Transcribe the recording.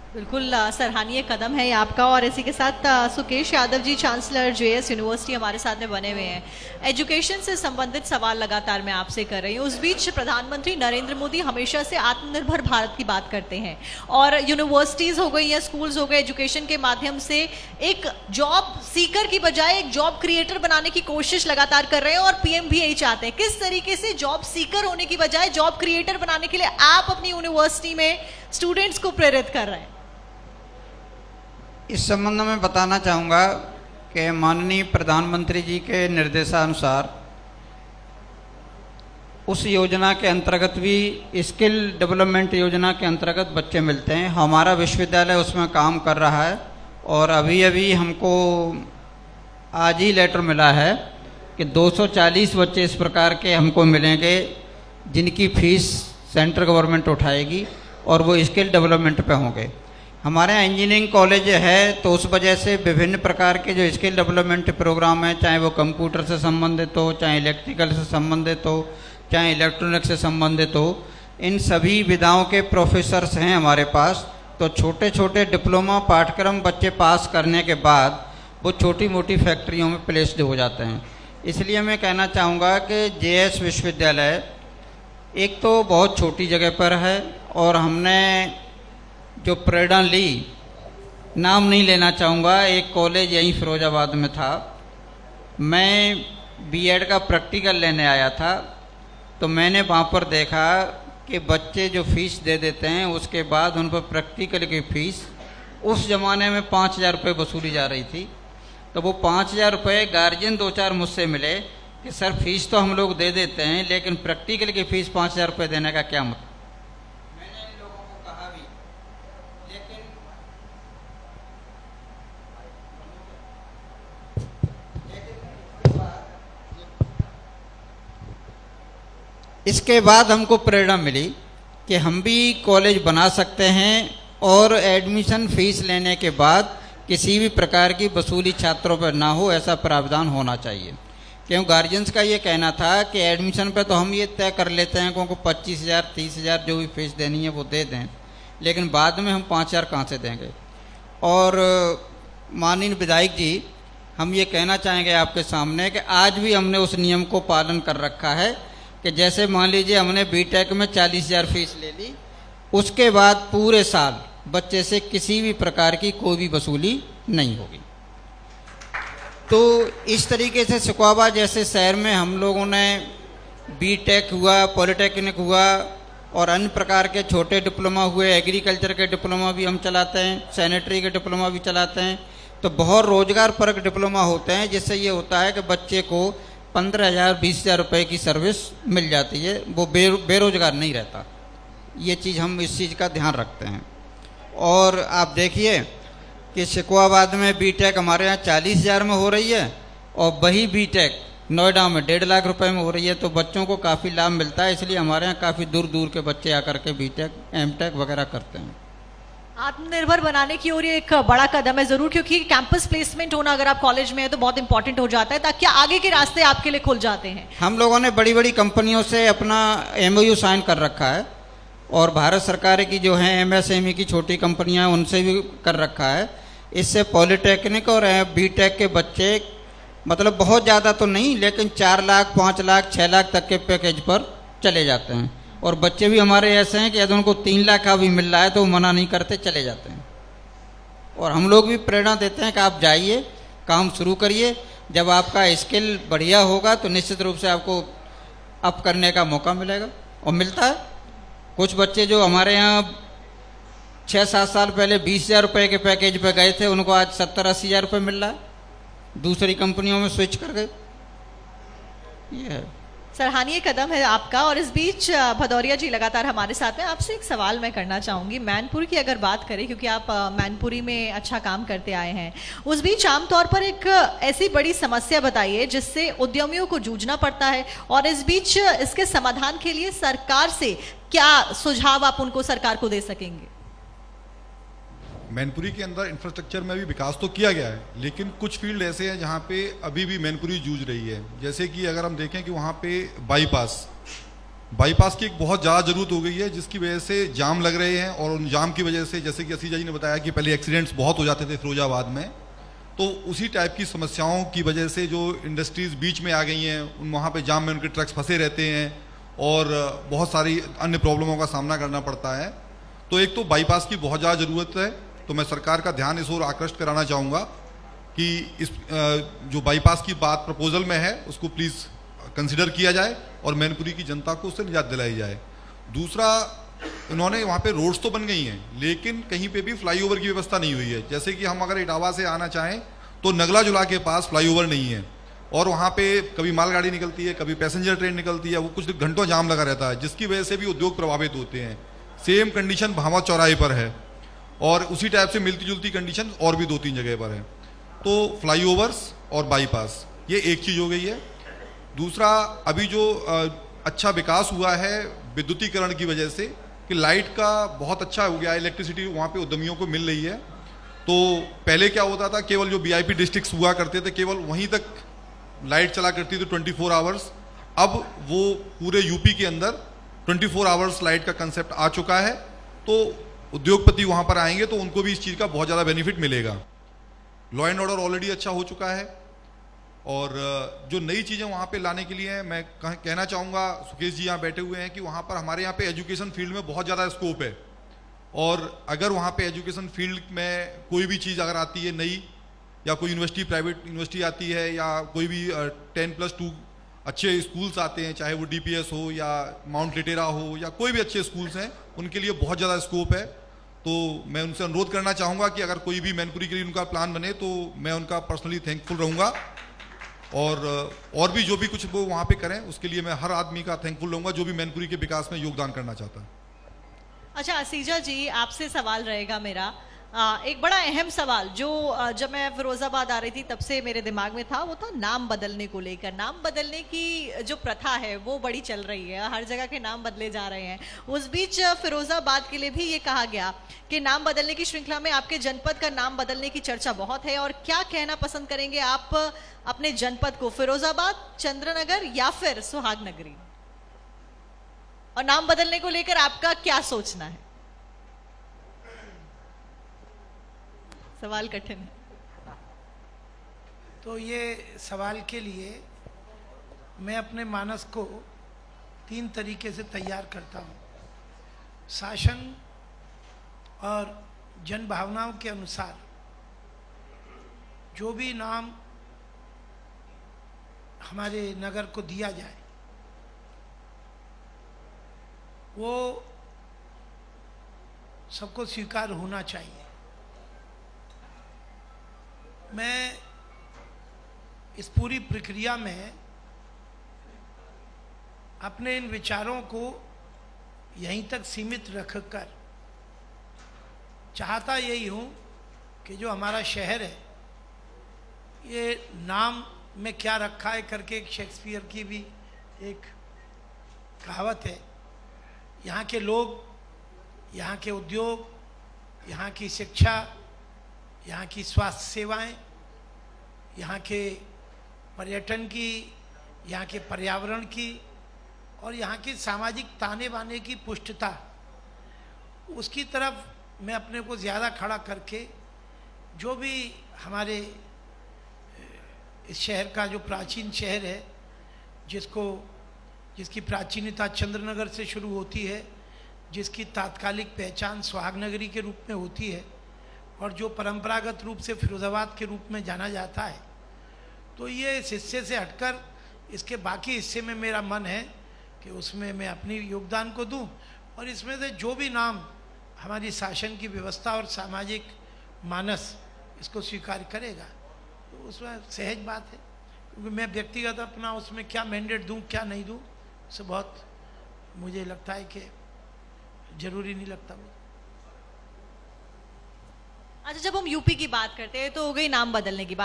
बिल्कुल सराहनीय कदम है ये आपका। और इसी के साथ Sukesh Yadav ji, chancellor JS university, हमारे साथ में बने हुए हैं। एजुकेशन से संबंधित सवाल लगातार मैं आपसे कर रही हूँ। उस बीच प्रधानमंत्री नरेंद्र मोदी हमेशा से आत्मनिर्भर भारत की बात करते हैं, और यूनिवर्सिटीज़ हो गई या स्कूल्स हो गए, एजुकेशन के माध्यम से एक जॉब सीकर की बजाय एक जॉब क्रिएटर बनाने की कोशिश लगातार कर रहे हैं, और पीएम भी यही चाहते हैं। किस तरीके से जॉब सीकर होने की बजाय जॉब क्रिएटर बनाने के लिए आप अपनी यूनिवर्सिटी में स्टूडेंट्स को प्रेरित कर रहे हैं? इस संबंध में बताना चाहूँगा कि माननीय प्रधानमंत्री जी के निर्देशानुसार उस योजना के अंतर्गत भी, स्किल डेवलपमेंट योजना के अंतर्गत बच्चे मिलते हैं। हमारा विश्वविद्यालय उसमें काम कर रहा है, और अभी अभी हमको आज ही लेटर मिला है कि 240 बच्चे इस प्रकार के हमको मिलेंगे जिनकी फीस सेंट्रल गवर्नमेंट उठाएगी, और वो स्किल डेवलपमेंट पे होंगे। हमारे यहाँ इंजीनियरिंग कॉलेज है, तो उस वजह से विभिन्न प्रकार के जो स्किल डेवलपमेंट प्रोग्राम हैं, चाहे वो कंप्यूटर से संबंधित हो, चाहे इलेक्ट्रिकल से संबंधित हो, चाहे इलेक्ट्रॉनिक से संबंधित हो, इन सभी विधाओं के प्रोफेसर्स हैं हमारे पास। तो छोटे छोटे डिप्लोमा पाठ्यक्रम बच्चे पास करने के बाद वो छोटी मोटी फैक्ट्रियों में प्लेस्ड हो जाते हैं। इसलिए मैं कहना चाहूँगा कि जेएस विश्वविद्यालय एक तो बहुत छोटी जगह पर है, और हमने जो प्रेरणा ली, नाम नहीं लेना चाहूँगा, एक कॉलेज यहीं फिरोजाबाद में था। मैं बीएड का प्रैक्टिकल लेने आया था, तो मैंने वहाँ पर देखा कि बच्चे जो फीस दे देते हैं, उसके बाद उन पर प्रैक्टिकल की फ़ीस उस ज़माने में 5,000 रुपये वसूली जा रही थी। तो वो 5,000 रुपये गार्जियन 2-4 मुझसे मिले कि सर फीस तो हम लोग दे देते हैं, लेकिन प्रैक्टिकल की फ़ीस 5,000 रुपये देने का क्या मतलब। मैंने इन लोगों को कहा भी, लेकिन इसके बाद हमको प्रेरणा मिली कि हम भी कॉलेज बना सकते हैं, और एडमिशन फीस लेने के बाद किसी भी प्रकार की वसूली छात्रों पर ना हो, ऐसा प्रावधान होना चाहिए। क्यों गार्जियंस का ये कहना था कि एडमिशन पे तो हम ये तय कर लेते हैं कि उनको 25,000 30,000 जो भी फीस देनी है वो दे दें, लेकिन बाद में हम 5,000 कहाँ से देंगे। और माननीय विधायक जी, हम ये कहना चाहेंगे आपके सामने कि आज भी हमने उस नियम को पालन कर रखा है कि जैसे मान लीजिए हमने बीटेक में 40,000 फीस ले ली, उसके बाद पूरे साल बच्चे से किसी भी प्रकार की कोई भी वसूली नहीं होगी। तो इस तरीके से सिकुआबा जैसे शहर में हम लोगों ने बीटेक हुआ, पॉलिटेक्निक हुआ, और अन्य प्रकार के छोटे डिप्लोमा हुए, एग्रीकल्चर के डिप्लोमा भी हम चलाते हैं, सैनिटरी के डिप्लोमा भी चलाते हैं। तो बहुत रोजगार परक डिप्लोमा होते हैं, जिससे ये होता है कि बच्चे को 15,000 20,000 रुपये की सर्विस मिल जाती है, वो बेरोजगार नहीं रहता। ये चीज़ हम इस चीज़ का ध्यान रखते हैं। और आप देखिए कि सिकुआबाद में बीटेक हमारे यहाँ 40,000 में हो रही है, और वही बीटेक नोएडा में 1.5 लाख रुपए में हो रही है। तो बच्चों को काफ़ी लाभ मिलता है, इसलिए हमारे यहाँ काफ़ी दूर दूर के बच्चे आकर के बीटेक एमटेक वगैरह करते हैं। आत्मनिर्भर बनाने की ओर ये एक बड़ा कदम है जरूर, क्योंकि कैंपस प्लेसमेंट होना अगर आप कॉलेज में है तो बहुत इंपॉर्टेंट हो जाता है, ताकि आगे के रास्ते आपके लिए खुल जाते हैं। हम लोगों ने बड़ी बड़ी कंपनियों से अपना MOU साइन कर रखा है, और भारत सरकार की जो है MSME की छोटी कंपनियां हैं उनसे भी कर रखा है। इससे पॉलिटेक्निक और बीटेक के बच्चे मतलब बहुत ज़्यादा तो नहीं, लेकिन 4 लाख 5 लाख 6 लाख तक के पैकेज पर चले जाते हैं। और बच्चे भी हमारे ऐसे हैं कि यदि उनको 3 लाख का भी मिल रहा है तो वो मना नहीं करते, चले जाते हैं। और हम लोग भी प्रेरणा देते हैं कि आप जाइए, काम शुरू करिए, जब आपका स्किल बढ़िया होगा तो निश्चित रूप से आपको अप करने का मौका मिलेगा, और मिलता है। कुछ बच्चे जो हमारे यहाँ 6-7 साल पहले 20,000 रुपये के पैकेज पे गए थे, उनको आज 70-80 हज़ार रुपये मिल रहा है, दूसरी कंपनियों में स्विच कर गए। ये है सराहनीय कदम है आपका। और इस बीच भदौरिया जी लगातार हमारे साथ हैं। आपसे एक सवाल मैं करना चाहूँगी, मैनपुरी की अगर बात करें, क्योंकि आप मैनपुरी में अच्छा काम करते आए हैं, उस बीच आमतौर पर एक ऐसी बड़ी समस्या बताइए जिससे उद्यमियों को जूझना पड़ता है, और इस बीच इसके समाधान के लिए सरकार से क्या सुझाव आप उनको सरकार को दे सकेंगे? मैनपुरी के अंदर इंफ्रास्ट्रक्चर में भी विकास तो किया गया है, लेकिन कुछ फील्ड ऐसे हैं जहाँ पे अभी भी मैनपुरी जूझ रही है। जैसे कि अगर हम देखें कि वहाँ पे बाईपास बाईपास की एक बहुत ज़्यादा ज़रूरत हो गई है, जिसकी वजह से जाम लग रहे हैं, और उन जाम की वजह से, जैसे कि असीजा जी ने बताया कि पहले एक्सीडेंट्स बहुत हो जाते थे फिरोजाबाद में, तो उसी टाइप की समस्याओं की वजह से जो इंडस्ट्रीज़ बीच में आ गई हैं, वहाँ पे जाम में उनके ट्रक्स फंसे रहते हैं और बहुत सारी अन्य प्रॉब्लमों का सामना करना पड़ता है। तो एक तो बाईपास की बहुत ज़्यादा ज़रूरत है, तो मैं सरकार का ध्यान इस ओर आकृष्ट कराना चाहूँगा कि इस जो बाईपास की बात प्रपोजल में है उसको प्लीज़ कंसिडर किया जाए और मैनपुरी की जनता को उससे निजात दिलाई जाए। दूसरा, इन्होंने वहाँ पे रोड्स तो बन गई हैं, लेकिन कहीं पे भी फ्लाईओवर की व्यवस्था नहीं हुई है। जैसे कि हम अगर इटावा से आना चाहें तो नगला जुला के पास फ्लाईओवर नहीं है, और वहाँ पे कभी मालगाड़ी निकलती है, कभी पैसेंजर ट्रेन निकलती है, वो कुछ घंटों जाम लगा रहता है, जिसकी वजह से भी उद्योग प्रभावित होते हैं। सेम कंडीशन भावा चौराहे पर है, और उसी टाइप से मिलती जुलती कंडीशन और भी 2-3 जगह पर है। तो फ्लाईओवर्स और बाईपास, ये एक चीज़ हो गई है। दूसरा, अभी जो अच्छा विकास हुआ है विद्युतीकरण की वजह से, कि लाइट का बहुत अच्छा हो गया है, इलेक्ट्रिसिटी वहाँ पे उद्यमियों को मिल रही है। तो पहले क्या होता था, केवल जो वीआईपी डिस्ट्रिक्ट्स हुआ करते थे, केवल वहीं तक लाइट चला करती थी 24 आवर्स। अब वो पूरे यूपी के अंदर 24 आवर्स लाइट का कंसेप्ट आ चुका है। तो उद्योगपति वहाँ पर आएंगे तो उनको भी इस चीज़ का बहुत ज़्यादा बेनिफिट मिलेगा। लॉ एंड ऑर्डर ऑलरेडी अच्छा हो चुका है, और जो नई चीज़ें वहाँ पे लाने के लिए मैं कहना चाहूँगा, सुकेश जी यहाँ बैठे हुए हैं, कि वहाँ पर हमारे यहाँ पे एजुकेशन फील्ड में बहुत ज़्यादा स्कोप है, और अगर वहाँ पे एजुकेशन फील्ड में कोई भी चीज़ अगर आती है नई, या कोई यूनिवर्सिटी, प्राइवेट यूनिवर्सिटी आती है, या कोई भी 10+2 अच्छे स्कूल्स आते हैं, चाहे वो DPS हो या माउंट लिटेरा हो या कोई भी अच्छे स्कूल्स हैं, उनके लिए बहुत ज़्यादा स्कोप है। तो मैं उनसे अनुरोध करना चाहूँगा कि अगर कोई भी मैनपुरी के लिए उनका प्लान बने तो मैं उनका पर्सनली थैंकफुल रहूँगा, और भी जो भी कुछ वो वहाँ पे करें उसके लिए मैं हर आदमी का थैंकफुल रहूँगा जो भी मैनपुरी के विकास में योगदान करना चाहता है। अच्छा असीजा जी, आपसे सवाल रहेगा मेरा, एक बड़ा अहम सवाल जो जब मैं फिरोजाबाद आ रही थी तब से मेरे दिमाग में था, वो था नाम बदलने को लेकर। नाम बदलने की जो प्रथा है वो बड़ी चल रही है, हर जगह के नाम बदले जा रहे हैं। उस बीच फिरोजाबाद के लिए भी ये कहा गया कि नाम बदलने की श्रृंखला में आपके जनपद का नाम बदलने की चर्चा बहुत है, और क्या कहना पसंद करेंगे आप अपने जनपद को, फिरोजाबाद, चंद्रनगर या फिर सुहागनगरी? और नाम बदलने को लेकर आपका क्या सोचना है? सवाल कठिन है। तो ये सवाल के लिए मैं अपने मानस को 3 तरीके से तैयार करता हूँ। शासन और जन भावनाओं के अनुसार जो भी नाम हमारे नगर को दिया जाए वो सबको स्वीकार होना चाहिए। मैं इस पूरी प्रक्रिया में अपने इन विचारों को यहीं तक सीमित रखकर चाहता यही हूँ कि जो हमारा शहर है, ये नाम में क्या रखा है करके एक शेक्सपियर की भी एक कहावत है। यहाँ के लोग, यहाँ के उद्योग, यहाँ की शिक्षा, यहाँ की स्वास्थ्य सेवाएं, यहाँ के पर्यटन की, यहाँ के पर्यावरण की और यहाँ की सामाजिक ताने बाने की पुष्टता, उसकी तरफ मैं अपने को ज़्यादा खड़ा करके जो भी हमारे इस शहर का जो प्राचीन शहर है, जिसकी प्राचीनता चंद्रनगर से शुरू होती है, जिसकी तात्कालिक पहचान सुहागनगरी के रूप में होती है और जो परंपरागत रूप से फिरोजाबाद के रूप में जाना जाता है, तो ये इस हिस्से से हटकर इसके बाकी हिस्से में मेरा मन है कि उसमें मैं अपनी योगदान को दूं, और इसमें से जो भी नाम हमारी शासन की व्यवस्था और सामाजिक मानस इसको स्वीकार करेगा तो उसमें सहज बात है। क्योंकि मैं व्यक्तिगत अपना उसमें क्या मैंडेट दूं क्या नहीं दूं, उससे बहुत मुझे लगता है कि जरूरी नहीं लगता मुझे। अच्छा, जब हम यूपी की बात करते हैं तो हो गई नाम बदलने की बात।